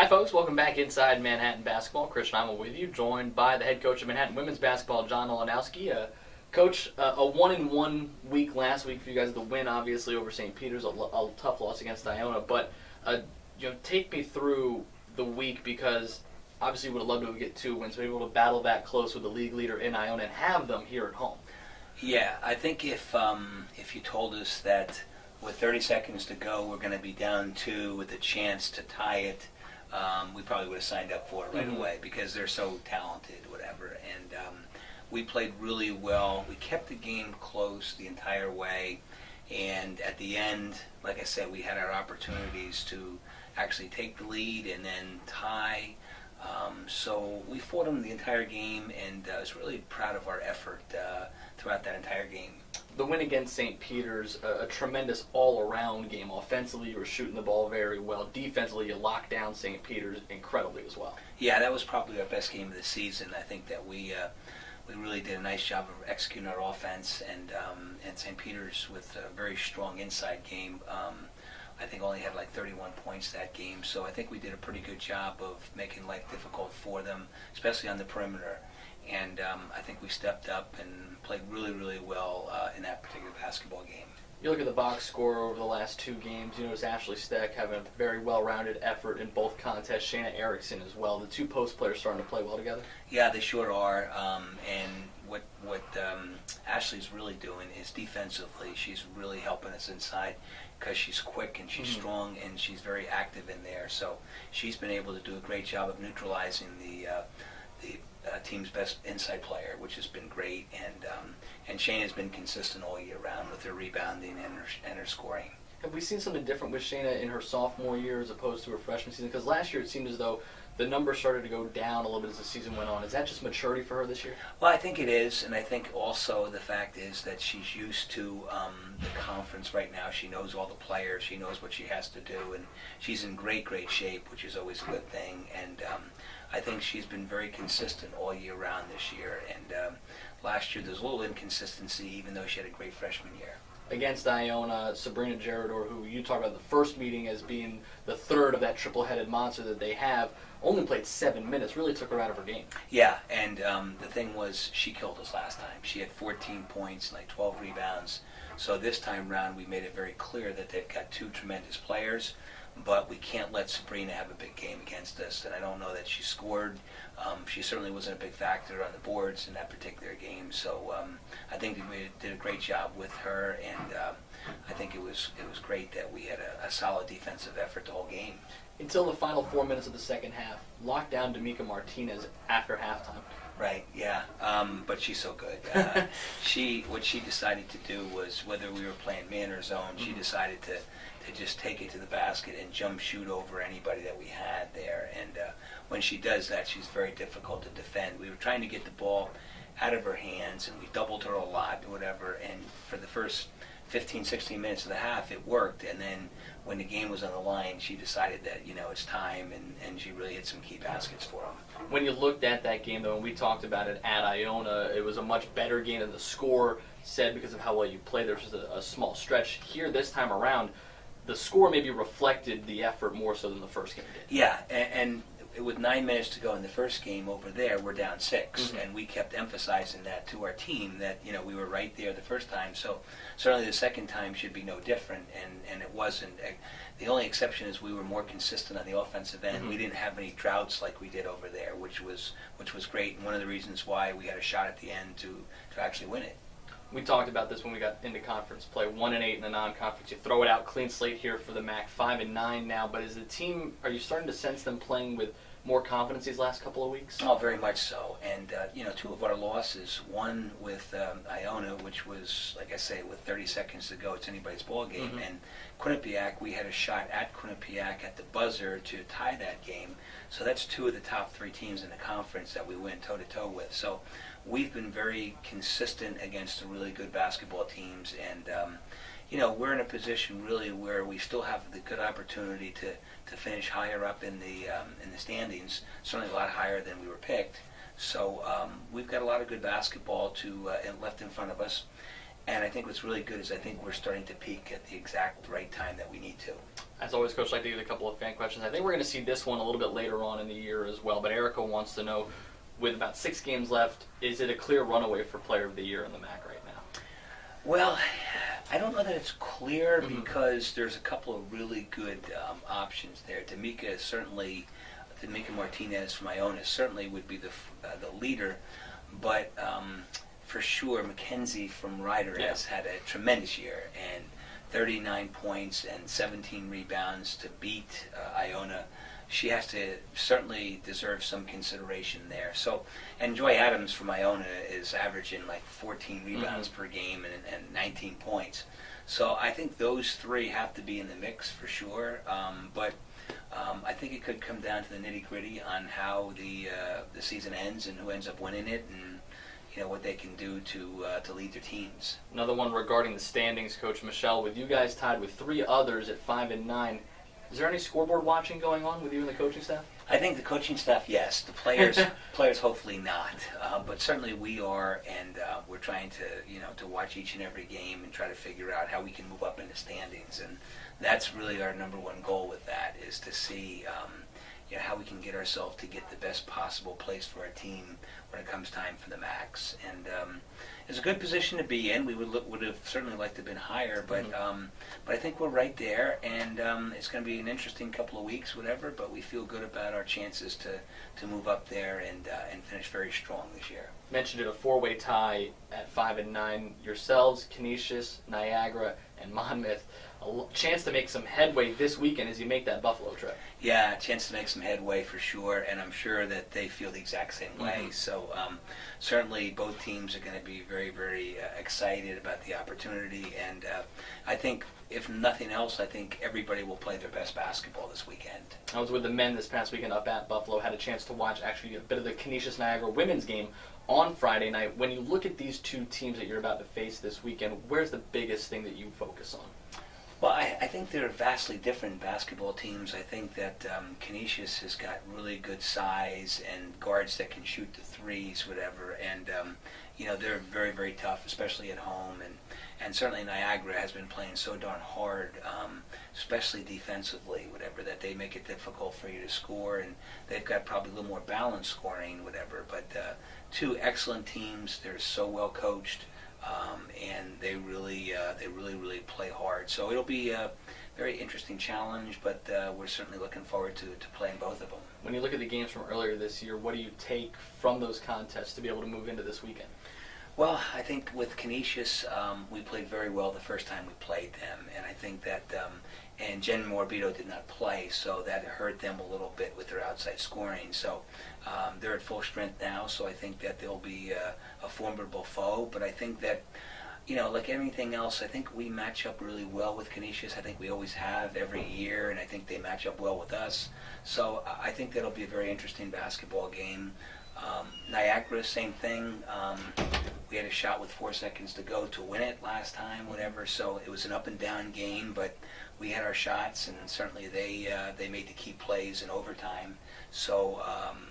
Hi folks, welcome back inside Manhattan Basketball. Christian Heimall with you, joined by the head coach of Manhattan Women's Basketball, John Olenowski. Coach, a 1-1 week last week for you guys. The win, obviously, over St. Peter's, a tough loss against Iona. But take me through the week, because obviously you would have loved to get 2 wins, but able to battle that close with the league leader in Iona and have them here at home. Yeah, I think if you told us that with 30 seconds to go we're going to be down 2 with a chance to tie it, we probably would have signed up for it right away, because they're so talented, whatever. And we played really well. We kept the game close the entire way. And at the end, like I said, we had our opportunities to actually take the lead and then tie. So we fought them the entire game, and I was really proud of our effort throughout that entire game. The win against St. Peter's, a tremendous all-around game. Offensively, you were shooting the ball very well. Defensively, you locked down St. Peter's incredibly as well. Yeah, that was probably our best game of the season. I think that we really did a nice job of executing our offense, and St. Peter's with a very strong inside game. I think only had like 31 points that game, so I think we did a pretty good job of making life difficult for them, especially on the perimeter. And I think we stepped up and played really, really well in that particular basketball game. You look at the box score over the last 2 games, you notice Ashley Steck having a very well-rounded effort in both contests, Shayna Erickson as well. The 2 post players starting to play well together? Yeah, they sure are. And what Ashley's really doing is defensively, she's really helping us inside, because she's quick and she's strong and she's very active in there. So she's been able to do a great job of neutralizing the team's best inside player, which has been great. And Shane has been consistent all year round with her rebounding and her scoring. Have we seen something different with Shayna in her sophomore year as opposed to her freshman season? Because last year it seemed as though the numbers started to go down a little bit as the season went on. Is that just maturity for her this year? Well, I think it is, and I think also the fact is that she's used to the conference right now. She knows all the players. She knows what she has to do, and she's in great, great shape, which is always a good thing. And I think she's been very consistent all year round this year. And last year there's a little inconsistency, even though she had a great freshman year. Against Iona, Sabrina Gerador, who you talked about the first meeting as being the third of that triple-headed monster that they have, only played 7 minutes, really took her out of her game. Yeah, and the thing was, she killed us last time. She had 14 points and like 12 rebounds. So this time round, we made it very clear that they've got 2 tremendous players, but we can't let Sabrina have a big game against us. And I don't know that she scored. She certainly wasn't a big factor on the boards in that particular game. So I think we did a great job with her, and I think it was great that we had a solid defensive effort the whole game. Until the final 4 minutes of the second half, locked down D'Amica Martinez after halftime. Right, yeah, but she's so good. What she decided to do was, whether we were playing man or zone, she decided to just take it to the basket and jump shoot over anybody that we had there. And when she does that, she's very difficult to defend. We were trying to get the ball out of her hands, and we doubled her a lot, whatever, and for the first 15, 16 minutes of the half, it worked. And then when the game was on the line, she decided that, it's time, and she really hit some key baskets for them. When you looked at that game, though, and we talked about it at Iona, it was a much better game than the score said because of how well you played. There was just a small stretch. Here, this time around, the score maybe reflected the effort more so than the first game did. Yeah, and with 9 minutes to go in the first game over there, we're down 6, and we kept emphasizing that to our team, that we were right there the first time. So certainly the second time should be no different, and it wasn't. The only exception is we were more consistent on the offensive end. We didn't have any droughts like we did over there, which was great, and one of the reasons why we had a shot at the end to actually win it. We talked about this when we got into conference play. 1-8 in the non-conference. You throw it out, clean slate here for the MAC. 5-9 now. But as a team, are you starting to sense them playing with more confidence these last couple of weeks? Oh, very much so. And 2 of our losses. One with Iona, which was, like I say, with 30 seconds to go, it's anybody's ball game. And Quinnipiac, we had a shot at Quinnipiac at the buzzer to tie that game. So that's 2 of the top 3 teams in the conference that we went toe-to-toe with. So we've been very consistent against the really good basketball teams, and we're in a position really where we still have the good opportunity to finish higher up in the standings, certainly a lot higher than we were picked. So we've got a lot of good basketball left in front of us. And I think what's really good is I think we're starting to peak at the exact right time that we need to. As always, Coach, I'd like to get a couple of fan questions. I think we're going to see this one a little bit later on in the year as well, but Erica wants to know, with about 6 games left, is it a clear runaway for Player of the Year in the MAC right now? Well, I don't know that it's clear because there's a couple of really good options there. Tamika Martinez from Iona certainly would be the leader, but for sure Mackenzie from Ryder has had a tremendous year, and 39 points and 17 rebounds to beat Iona. She has to certainly deserve some consideration there. So, and Joy Adams from Iona is averaging like 14 rebounds per game and 19 points. So I think those 3 have to be in the mix for sure. But I think it could come down to the nitty-gritty on how the season ends and who ends up winning it, and what they can do to lead their teams. Another one regarding the standings, Coach Michelle, with you guys tied with 3 others at 5 and 9. Is there any scoreboard watching going on with you and the coaching staff? I think the coaching staff, yes. The players hopefully not. But certainly we are, and we're trying to watch each and every game and try to figure out how we can move up in the standings. And that's really our number one goal with that, is to see how we can get ourselves to get the best possible place for our team when it comes time for the MACs. And it's a good position to be in. We would have certainly liked to have been higher, but I think we're right there, and it's going to be an interesting couple of weeks, whatever, but we feel good about our chances to move up there and finish very strong this year. Mentioned it, a 4-way tie at 5 and 9. Yourselves, Canisius, Niagara, and Monmouth. A chance to make some headway this weekend as you make that Buffalo trip. Yeah, a chance to make some headway for sure, and I'm sure that they feel the exact same way. So certainly both teams are going to be very, very excited about the opportunity, and I think, if nothing else, I think everybody will play their best basketball this weekend. I was with the men this past weekend up at Buffalo, had a chance to watch actually a bit of the Canisius-Niagara women's game on Friday night. When you look at these 2 teams that you're about to face this weekend, where's the biggest thing that you focus on? Well, I think they're vastly different basketball teams. I think that Canisius has got really good size and guards that can shoot the threes, whatever, and they're very, very tough, especially at home. And certainly Niagara has been playing so darn hard, especially defensively, whatever, that they make it difficult for you to score, and they've got probably a little more balanced scoring, whatever. But 2 excellent teams. They're so well coached. And they really play hard. So it'll be a very interesting challenge, but we're certainly looking forward to playing both of them. When you look at the games from earlier this year, what do you take from those contests to be able to move into this weekend? Well, I think with Canisius, we played very well the first time we played them, and I think that and Jen Morbido did not play, so that hurt them a little bit with their outside scoring. So they're at full strength now, so I think that they'll be a formidable foe. But I think that, like everything else, I think we match up really well with Canisius. I think we always have every year, and I think they match up well with us. So I think that'll be a very interesting basketball game. Niagara, same thing. We had a shot with 4 seconds to go to win it last time, whatever. So it was an up and down game, but we had our shots, and certainly they made the key plays in overtime. So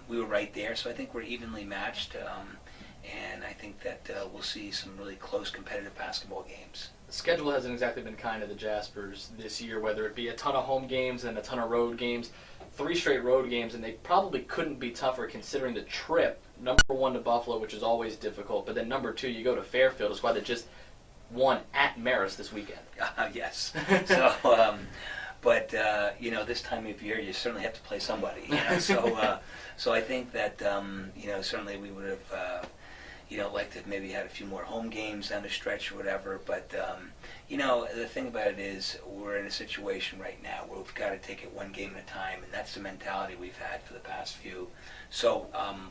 we were right there. So I think we're evenly matched, and I think that we'll see some really close competitive basketball games. The schedule hasn't exactly been kind to the Jaspers this year, whether it be a ton of home games and a ton of road games. 3 straight road games, and they probably couldn't be tougher considering the trip. Number 1 to Buffalo, which is always difficult, but then number 2, you go to Fairfield, a squad that just won at Marist this weekend. Yes. So, but this time of year, you certainly have to play somebody. So I think that certainly we would have liked to have maybe had a few more home games down the stretch or whatever. But the thing about it is, we're in a situation right now where we've got to take it one game at a time, and that's the mentality we've had for the past few. So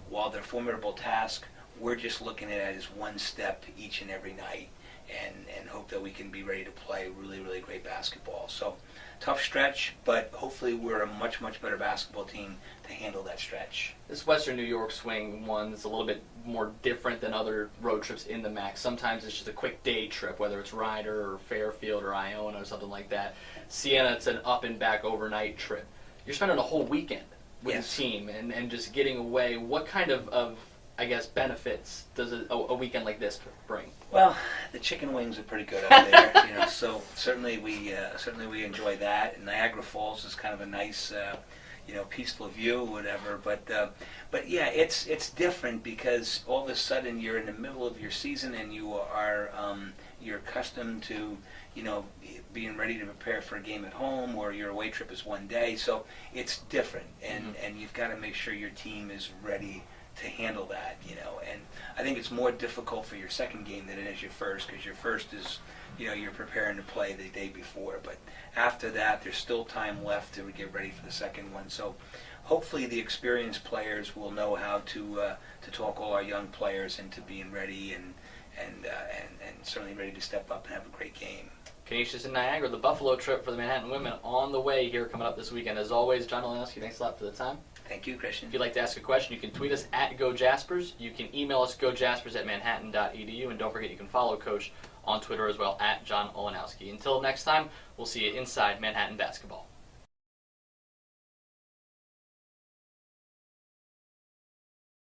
while they're a formidable task, we're just looking at it as one step each and every night, and hope that we can be ready to play really, really great basketball. So tough stretch, but hopefully we're a much, much better basketball team to handle that stretch. This Western New York swing one is a little bit more different than other road trips in the MAC. Sometimes it's just a quick day trip, whether it's Ryder or Fairfield or Iona or something like that. Siena, it's an up and back overnight trip. You're spending a whole weekend with the team and just getting away. What kind of I guess, benefits does a weekend like this bring? Well, the chicken wings are pretty good out there, So certainly we enjoy that. And Niagara Falls is kind of a nice, peaceful view, whatever. But yeah, it's different because all of a sudden you're in the middle of your season and you're accustomed to being ready to prepare for a game at home, or your away trip is one day, so it's different, and you've got to make sure your team is ready to handle that, and I think it's more difficult for your second game than it is your first, because your first is, you're preparing to play the day before, but after that there's still time left to get ready for the second one, so hopefully the experienced players will know how to talk all our young players into being ready and certainly ready to step up and have a great game. Canisius and Niagara, the Buffalo trip for the Manhattan women on the way here coming up this weekend. As always, John Olenowski, thanks a lot for the time. Thank you, Christian. If you'd like to ask a question, you can tweet us at GoJaspers. You can email us gojaspers@manhattan.edu. And don't forget, you can follow Coach on Twitter as well, at John Olenowski. Until next time, we'll see you inside Manhattan basketball.